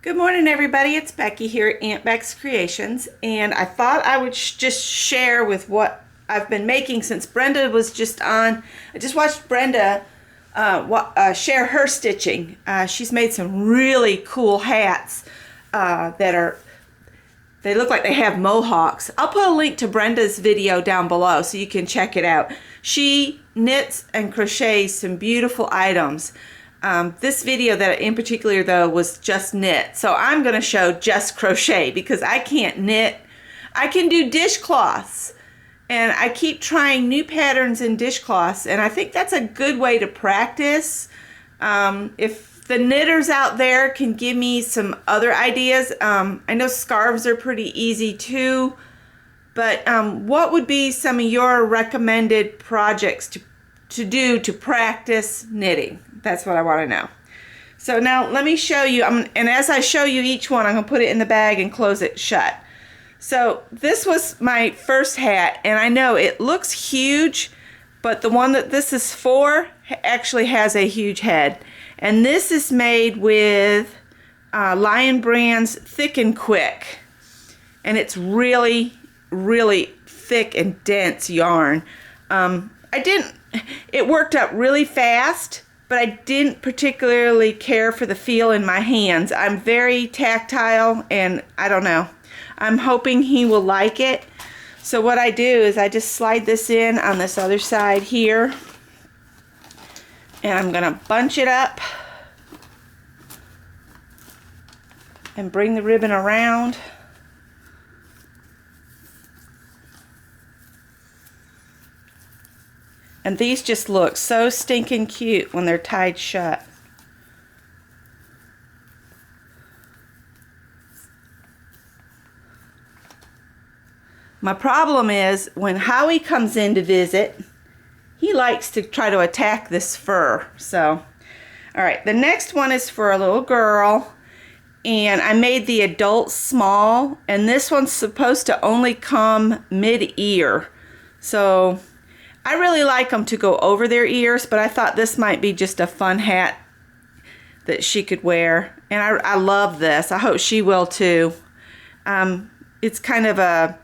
Good morning, everybody. It's Becky here at Aunt Beck's Creations, and I thought I would just share with what I've been making since Brenda was just on. I just watched Brenda share her stitching. She's made some really cool hats they look like they have mohawks. I'll put a link to Brenda's video down below so you can check it out. She knits and crochets some beautiful items. This video that in particular though was just knit, so I'm going to show just crochet because I can't knit. I can do dishcloths, and I keep trying new patterns in dishcloths, and I think that's a good way to practice. If the knitters out there can give me some other ideas, I know scarves are pretty easy too, but what would be some of your recommended projects to do to practice knitting? That's what I want to know. So now let me show you, and as I show you each one, I'm going to put it in the bag and close it shut. So this was my first hat, and I know it looks huge, but the one that this is for actually has a huge head. And this is made with Lion Brand's Thick and Quick. And it's really, really thick and dense yarn. It worked up really fast, but I didn't particularly care for the feel in my hands. I'm very tactile, and I don't know. I'm hoping he will like it. So what I do is I just slide this in on this other side here, and I'm going to bunch it up and bring the ribbon around. And these just look so stinking cute when they're tied shut. My problem is when Howie comes in to visit, he likes to try to attack this fur. So, all right, the next one is for a little girl, and I made the adult small, and this one's supposed to only come mid-ear. So I really like them to go over their ears, but I thought this might be just a fun hat that she could wear. And I love this. I hope she will too. It's kind of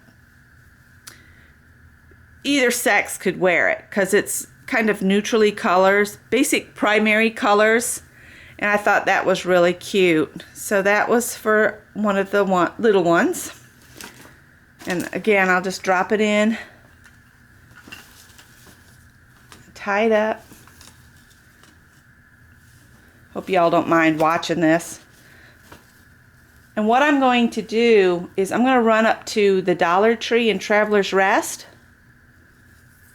either sex could wear it because it's kind of neutrally colors, basic primary colors. And I thought that was really cute. So that was for one of the little ones. And again, I'll just drop it in. Tied up. Hope y'all don't mind watching this. And what I'm going to do is I'm going to run up to the Dollar Tree and Traveler's Rest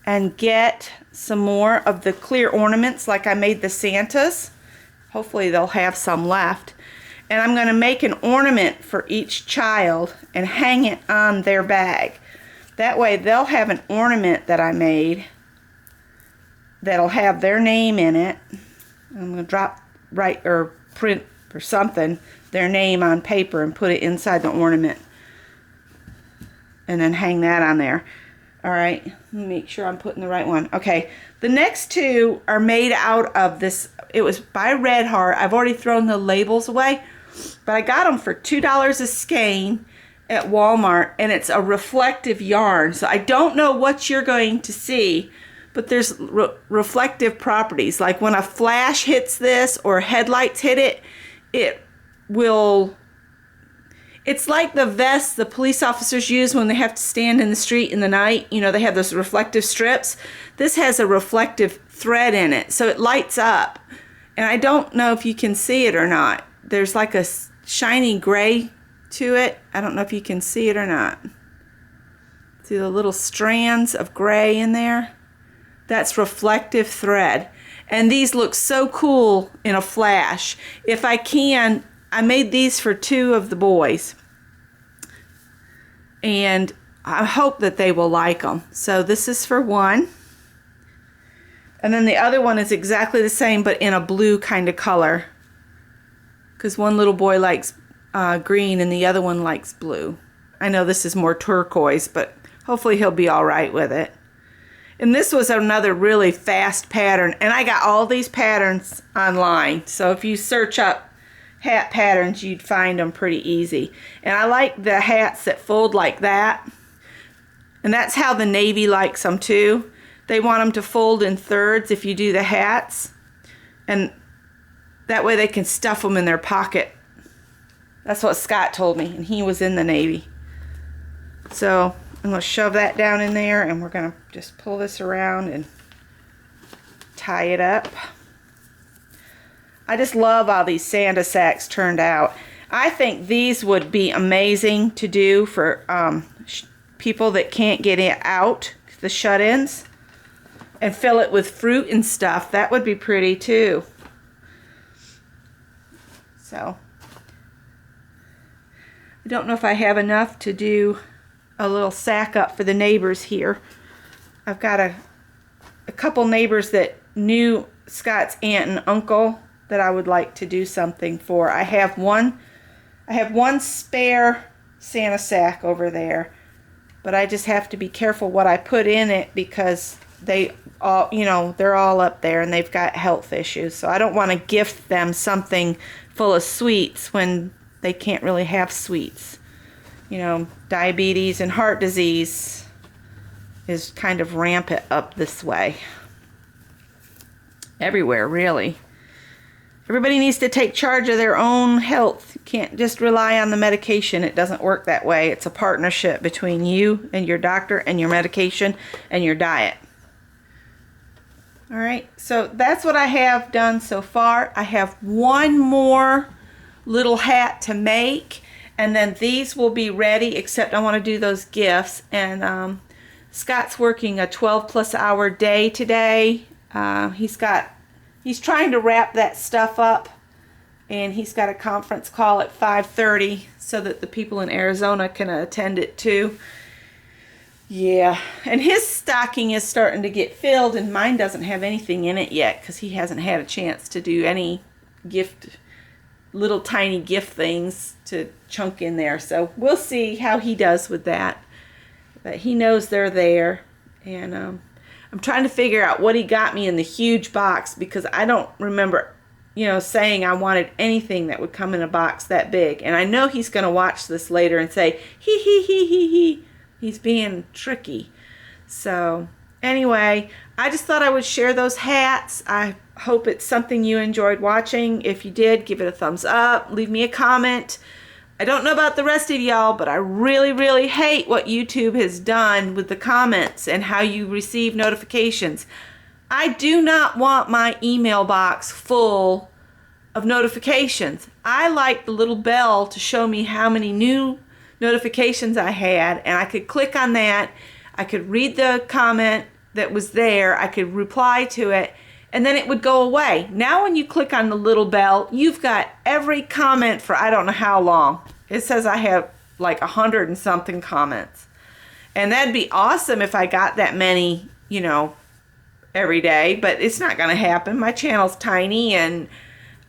and get some more of the clear ornaments like I made the Santas. Hopefully they'll have some left. And I'm going to make an ornament for each child and hang it on their bag. That way they'll have an ornament that I made that'll have their name in it. I'm going to print or something their name on paper and put it inside the ornament and then hang that on there. All right, let me make sure I'm putting the right one. Okay, the next two are made out of this. It was by Red Heart. I've already thrown the labels away, but I got them for $2 a skein at Walmart, and it's a reflective yarn. So I don't know what you're going to see, but there's reflective properties. Like when a flash hits this or headlights hit it, it's like the vests the police officers use when they have to stand in the street in the night. You know, they have those reflective strips. This has a reflective thread in it, so it lights up. And I don't know if you can see it or not. There's like a shiny gray to it. I don't know if you can see it or not. See the little strands of gray in there? That's reflective thread. And these look so cool in a flash. If I can, I made these for 2 of the boys. And I hope that they will like them. So this is for one. And then the other one is exactly the same, but in a blue kind of color. Because one little boy likes green and the other one likes blue. I know this is more turquoise, but hopefully he'll be all right with it. And this was another really fast pattern, and I got all these patterns online. So if you search up hat patterns, you'd find them pretty easy. And I like the hats that fold like that. And that's how the Navy likes them too. They want them to fold in thirds if you do the hats. And that way they can stuff them in their pocket. That's what Scott told me, and he was in the Navy. So I'm going to shove that down in there, and we're going to just pull this around and tie it up. I just love how these Santa sacks turned out. I think these would be amazing to do for people that can't get it out, the shut-ins, and fill it with fruit and stuff. That would be pretty too. So I don't know if I have enough to do a little sack up for the neighbors here. I've got a couple neighbors that knew Scott's aunt and uncle that I would like to do something for. I have one spare Santa sack over there, but I just have to be careful what I put in it because they all, you know, they're all up there and they've got health issues. So I don't want to gift them something full of sweets when they can't really have sweets. You know, diabetes and heart disease is kind of rampant up this way. Everywhere, really. Everybody needs to take charge of their own health. You can't just rely on the medication. It doesn't work that way. It's a partnership between you and your doctor and your medication and your diet. All right, so that's what I have done so far. I have one more little hat to make, and then these will be ready, except I want to do those gifts. And Scott's working a 12+ hour day today. He's trying to wrap that stuff up, and he's got a conference call at 5:30 so that the people in Arizona can attend it too. Yeah, and his stocking is starting to get filled, and mine doesn't have anything in it yet because he hasn't had a chance to do any little tiny gift things to chunk in there. So we'll see how he does with that. But he knows they're there, and I'm trying to figure out what he got me in the huge box because I don't remember, you know, saying I wanted anything that would come in a box that big. And I know he's going to watch this later and say, hee hee hee hee hee. He's being tricky. So anyway, I just thought I would share those hats. I hope it's something you enjoyed watching. If you did, give it a thumbs up. Leave me a comment. I don't know about the rest of y'all, but I really, really hate what YouTube has done with the comments and how you receive notifications. I do not want my email box full of notifications. I like the little bell to show me how many new notifications I had, and I could click on that. I could read the comment that was there. I could reply to it, and then it would go away. Now when you click on the little bell, you've got every comment for I don't know how long. It says I have like 100 and something comments. And that'd be awesome if I got that many, you know, every day, but it's not going to happen. My channel's tiny, and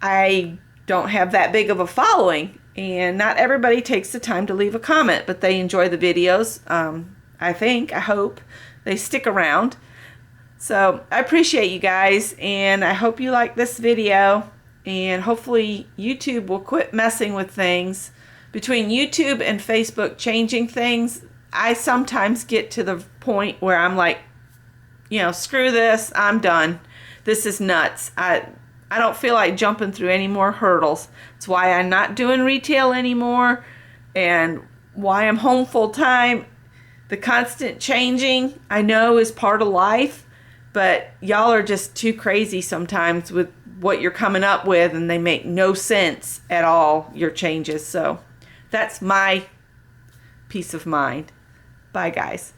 I don't have that big of a following. And not everybody takes the time to leave a comment, but they enjoy the videos. I hope they stick around. So I appreciate you guys, and I hope you like this video, and hopefully YouTube will quit messing with things. Between YouTube and Facebook changing things, I sometimes get to the point where I'm like, you know, screw this, I'm done. This is nuts. I don't feel like jumping through any more hurdles. It's why I'm not doing retail anymore, and why I'm home full time. The constant changing, I know, is part of life, but y'all are just too crazy sometimes with what you're coming up with, and they make no sense at all, your changes. So that's my peace of mind. Bye, guys.